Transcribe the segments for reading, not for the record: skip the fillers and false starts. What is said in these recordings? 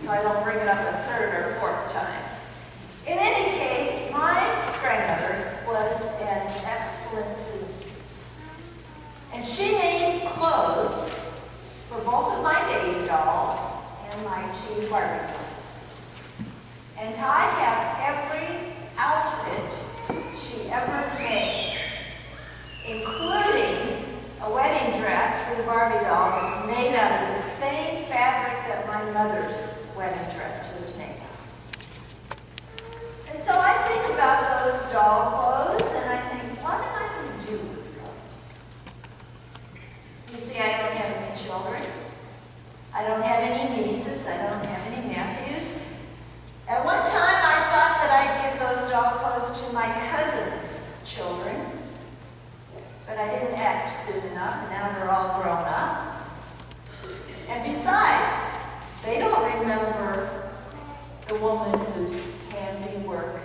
so I don't bring it up a third or fourth time. In any case, my grandmother was an excellent seamstress. And she made clothes for both of my baby dolls and my 2 Barbie dolls. And I have every outfit she ever made, including a wedding dress for the Barbie doll that's made out of the same fabric that my mother's wedding dress was made of. And so I think about those doll clothes and I think, what am I going to do with those? You see, I don't have any children. I don't have any nieces. I don't have any nephews. At one time, I thought that I'd give those doll clothes to my cousin's children, but I didn't act soon enough, and now they're all grown up. And besides, they don't remember the woman whose handiwork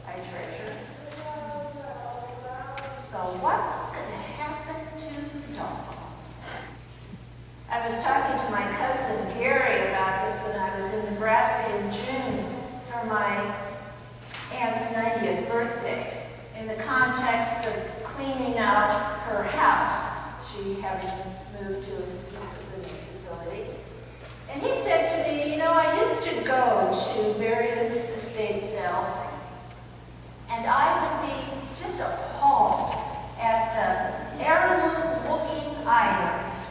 I treasure. So what's going to happen to the doll clothes? I was talking to my cousin Gary about this when I was in Nebraska in June for my aunt's 90th birthday, in the context of cleaning out her house. She having moved to an assisted living facility. And he said to me, you know, I used to go to various estate sales, and I would be just appalled at the heirloom-looking items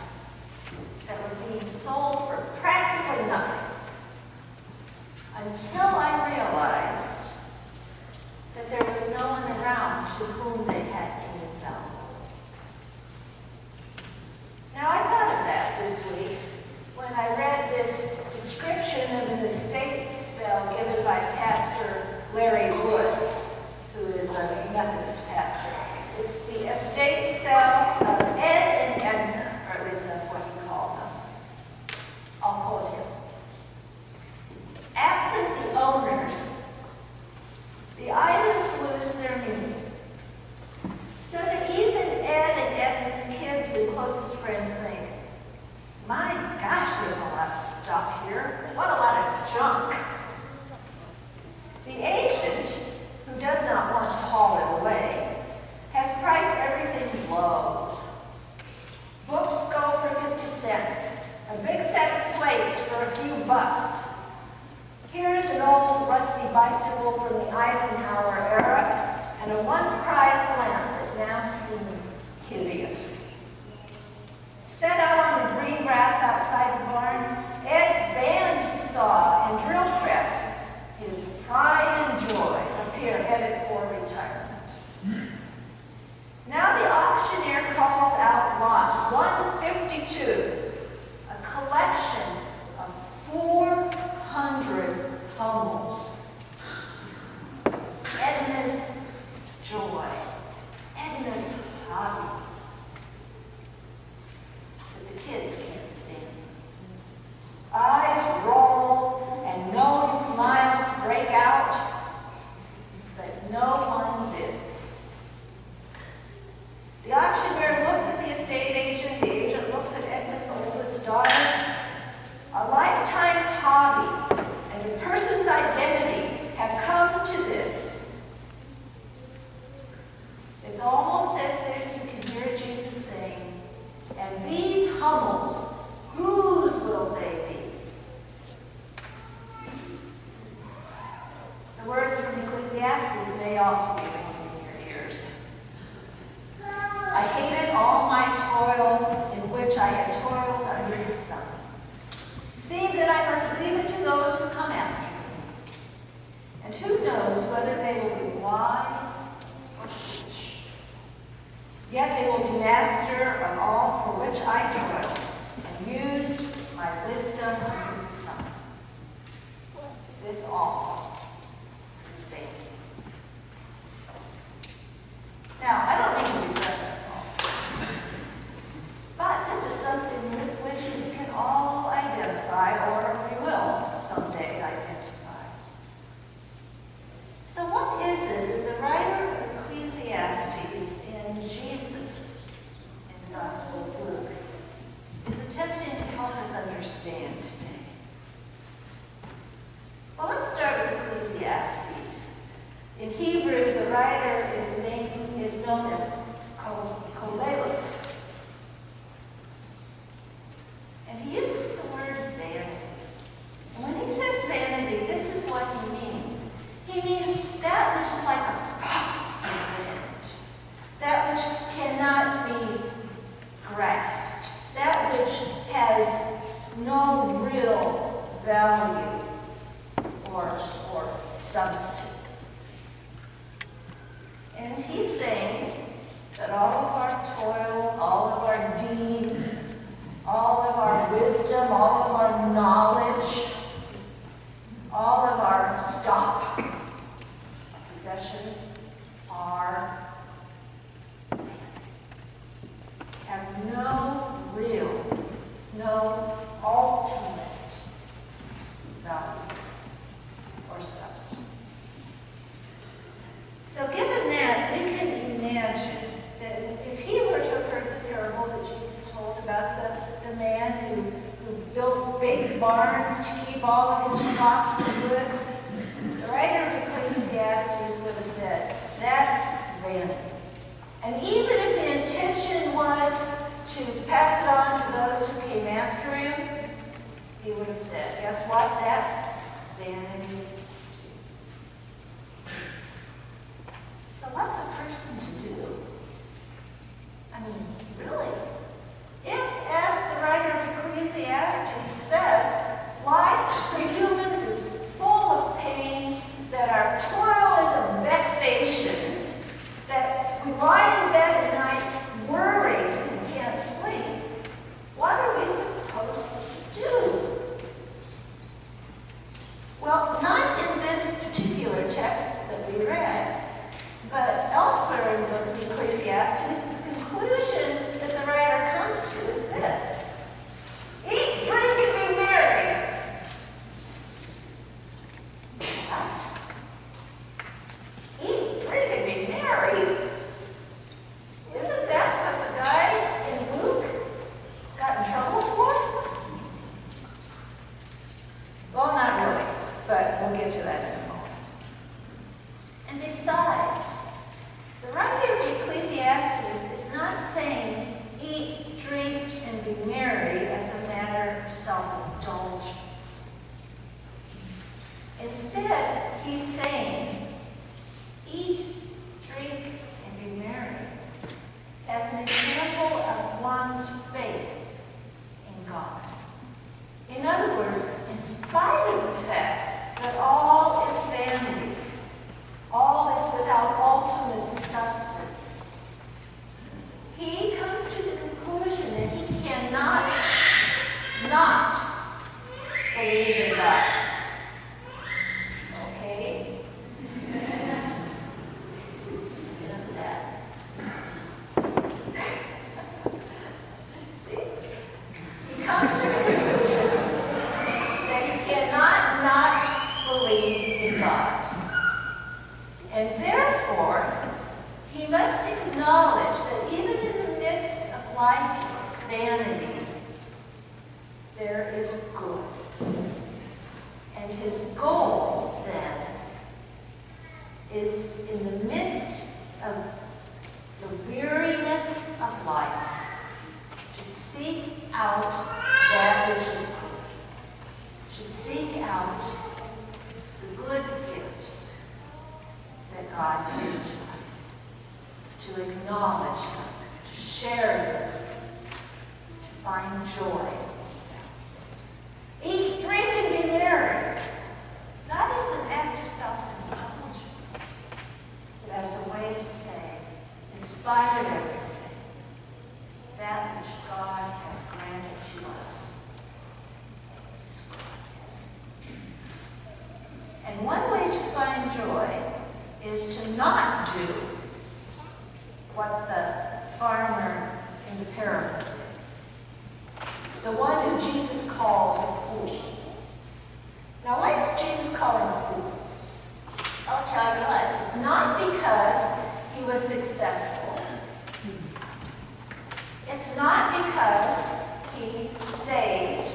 that were being sold for practically nothing, until I realized that there was no one around to whom they had any value. Now, I thought of that this week when I read this description of an estate sale given by Pastor Larry Woods, who is a Methodist pastor. It's the estate sale of Ed and Edna, or at least that's what he called them. I'll quote him. Absent the owners, the items lose their meaning. So that even Ed and Edna's kids and closest friends think, my gosh, there's a lot of stuff here. What a lot of junk. The agent, who does not want to haul it away, has priced everything low. Books go for 50 cents, a big set of plates for a few bucks. Here's an old rusty bicycle from the Eisenhower era and a once-prized lamp that now seems hideous. Set out on the green grass outside the barn, Ed's band saw and drill press, his pride and joy, appear headed for retirement. Now the auctioneer calls out lot 152, a collection of 400 Hummels. Edna's joy, Edna's hobby, that the kids can't stand. Eyes roll and knowing smiles break out, but no one bids. The auctioneer looks at the estate agent looks at Edna's oldest daughter. A lifetime's hobby and a person's identity have come to this. It's almost as if you can hear Jesus saying, and these Hummels, whose will they be? The words from Ecclesiastes may also be ringing in your ears. I hated all my toil in which I had toiled under the sun, seeing that I must leave it to those who come after me. And who knows whether they will be wise or foolish. Yet they will be master of all for which I toiled, and used my wisdom under the sun. This also is faith. Now, I don't mean to depress us all, but this is something with which we can all identify, or we will someday identify. So what is it that the writer of Ecclesiastes and Jesus in the Gospel of Luke value or substance. And he's saying that all of our toil, all of our deeds, all of our wisdom, all of our knowledge, all of our stuff, possessions, have no real, no ultimate value or substance. So given that, we can imagine that if he were to have heard the parable that Jesus told about the man who built big barns to keep all of his crops and goods, the writer of Ecclesiastes would have said, that's vanity. And even if the intention was to pass it on to those who came after him, he would have said, guess what? That's vanity. So what's a person to do? I mean, really? If, as the writer of Ecclesiastes says, life for humans is full of pain, that our toil is a vexation, that we lie in bed at night worried and can't sleep, what are we supposed to do? Well, not in this particular text that we read, but elsewhere in the book of Ecclesiastes, the conclusion that the writer comes to is this: eat, drink, and be merry. What? Eat, drink, and be merry? Isn't that what the guy in Luke got in trouble for? Well, not really, but we'll get to that in a moment. And besides, the writer of Ecclesiastes is not saying eat, drink, and be merry as a matter of self-indulgence. Instead, he's saying eat, drink, and be merry as an example of one's faith in God. In other words, in spite of the fact that all is vanity, all is without ultimate substance, he comes to the conclusion that he cannot not believe in God. Okay? See? He comes to the conclusion that he cannot not believe in God. And therefore, he must acknowledge that even in the midst of life's vanity, there is good. And his goal, then, is in the midst of the weariness of life, to seek out that which is good, to seek out the good gifts that God gives to us, to acknowledge them, to share them, to find joy. Eat, drink, and be merry, not as an act of self-indulgence, but as a way to say, in spite of everything, that which God has granted to us is good. And one way to find joy is to not do what the farmer in the parable did. The one who Jesus calls a fool. Now, why does Jesus call him a fool? I'll tell you what. It's not because he was successful. It's not because he saved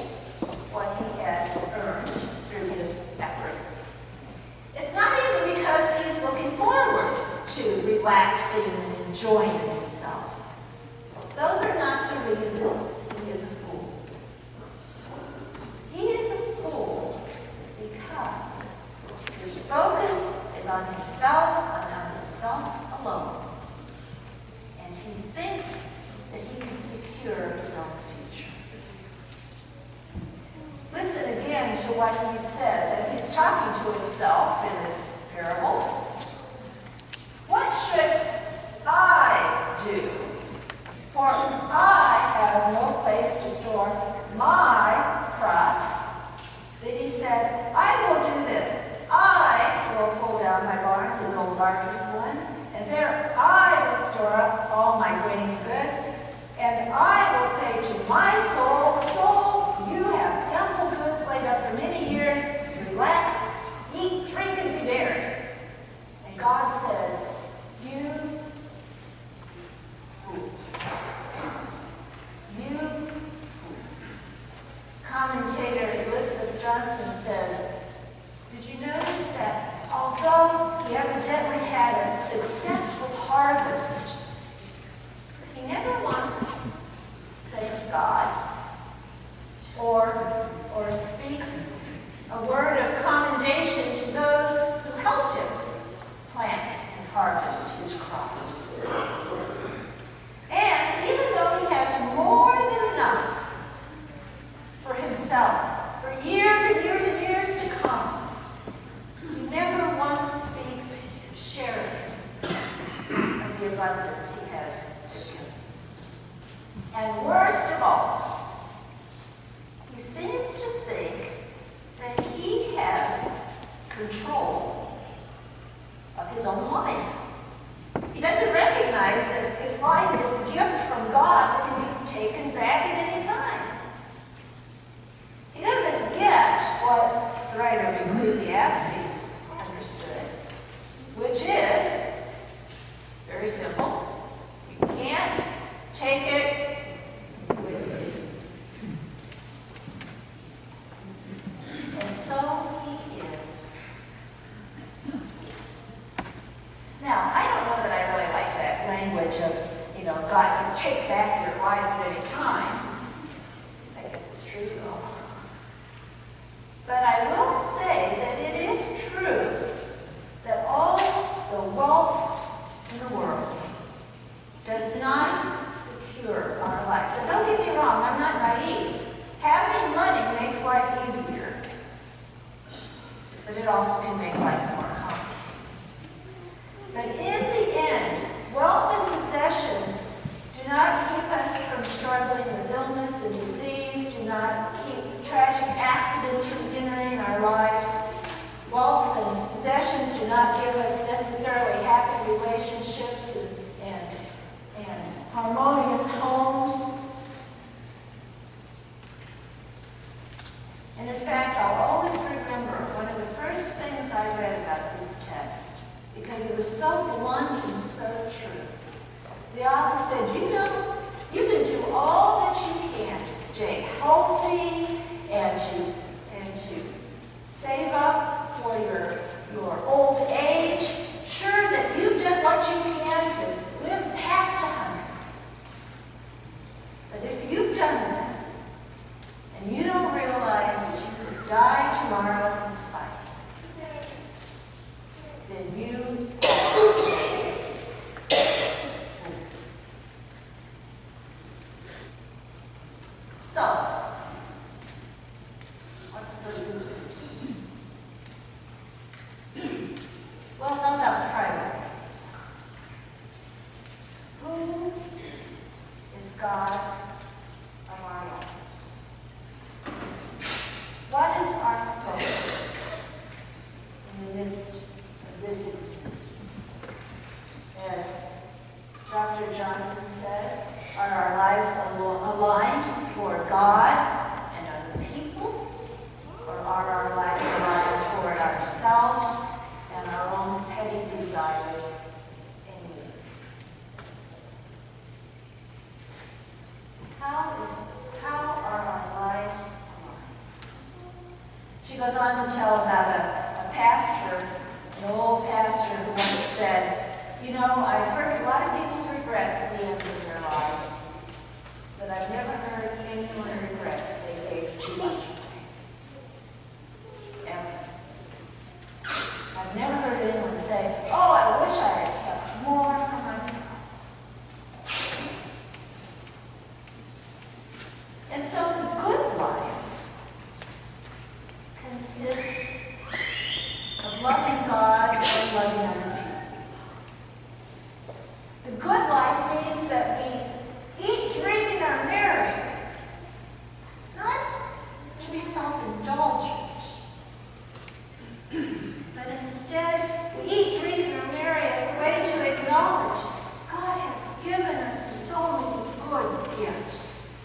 what he had earned through his efforts. It's not even because he's looking forward to relaxing and enjoying himself. Those are not the reasons he is a fool. He is a fool because his focus is on himself and on himself alone. And he thinks that he can secure his own future. Listen again to what what he says as he's talking to himself in this parable. What should I do? For I have no place to store my crops. Then he said, I will do this. I will pull down my barns and build larger ones, and there I will store up all my grain goods. And I will say to my soul, soul, you have ample goods laid up for many years. Relax, eat, drink, and be merry. And God says, you fool. You fool. Commentator Elizabeth Johnson says, did you notice that although he evidently had a successful harvest, he never once thanks God or speaks a word of commendation to those who helped him plant and harvest his crops. And even though he has more than enough for himself, for years and years and years to come, he never once speaks sharing of the abundance he has to give. And worst of all, he seems to think that he has control of his own life. He doesn't recognize that his life is a gift from God that can be taken back at any time. He doesn't get what the writer of Ecclesiastes understood, which is very simple. You can't take it with you. And so he is. Now, I don't know that I really like that language of, God can take back your life at any time. I guess it's true, though. But I will say that it is true that all the wealth in the world does not secure our lives. And don't get me wrong, I'm not naive. Having money makes life easier, but it also can make life more complicated. But in the end, wealth and possessions do not keep us from struggling with illness and disease, do not keep tragic accidents from entering our lives. Wealth and possessions do not give us necessarily happy relationships and harmonious homes. And in fact, I'll always remember one of the first things I read about this text, because it was so blunt and so true. The author said, you can do all that you can to stay healthy and to save up for your old age. Sure that you've done what you can to live past 100. But if you've done that, and you don't realize that you could die tomorrow in spite, then you So, what's the person do? Well, it's all about priorities. Who is God of our lives? What is our focus in the midst of this existence? As Dr. Johnson says, are our lives aligned toward God and other people? Or are our lives aligned toward ourselves and our own petty desires and needs? How are our lives aligned? She goes on to tell about a pastor, an old pastor who once said, I've heard a lot of people's regrets at the ends of their lives, but I've never heard anyone regret that they gave too much away. Ever. I've never heard anyone say, oh, I wish I had kept more for myself. And so the good life consists of loving God and loving other people. The good life means that we eat, drink, and are merry, not to be self-indulgent, but instead we eat, drink, and are merry as a way to acknowledge God has given us so many good gifts.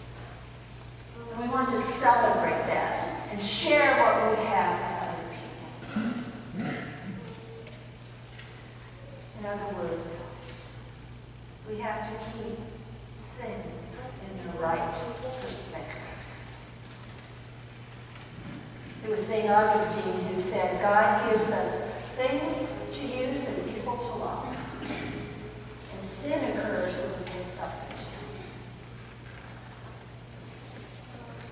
And we want to celebrate that and share what we have with other people. In other words, we have to keep things in the right perspective. It was St. Augustine who said, God gives us things to use and people to love. And sin occurs when we get something to.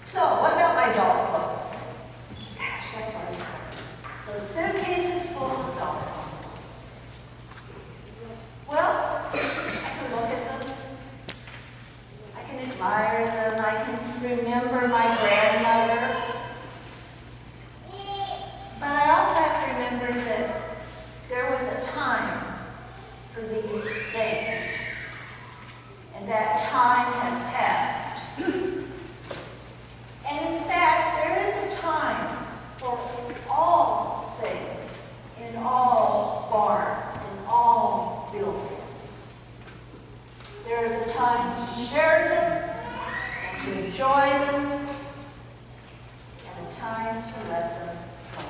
So, what about my doll clothes? Gosh, that's what it's called. Those suitcases full of doll clothes. Well, I can look at them. I can admire them. I can remember my grandmother. But I also have to remember that there was a time for these things. And that time has passed. And in fact, there is a time for all things in all barns, in all buildings. There is a time to share them and to enjoy them, and a time to let them go.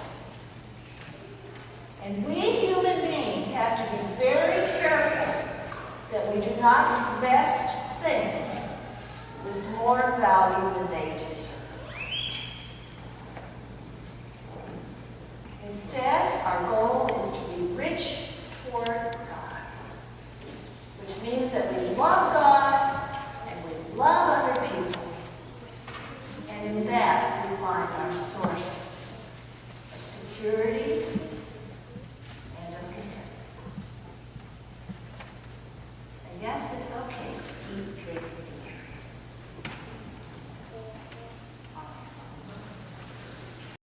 And we human beings have to be very careful that we do not invest things with more value than they deserve. Instead, our goal is to be rich toward God, which means that we love God and we love other people. And in that, we find our source of security and of contentment. And yes, it's okay to eat, drink, and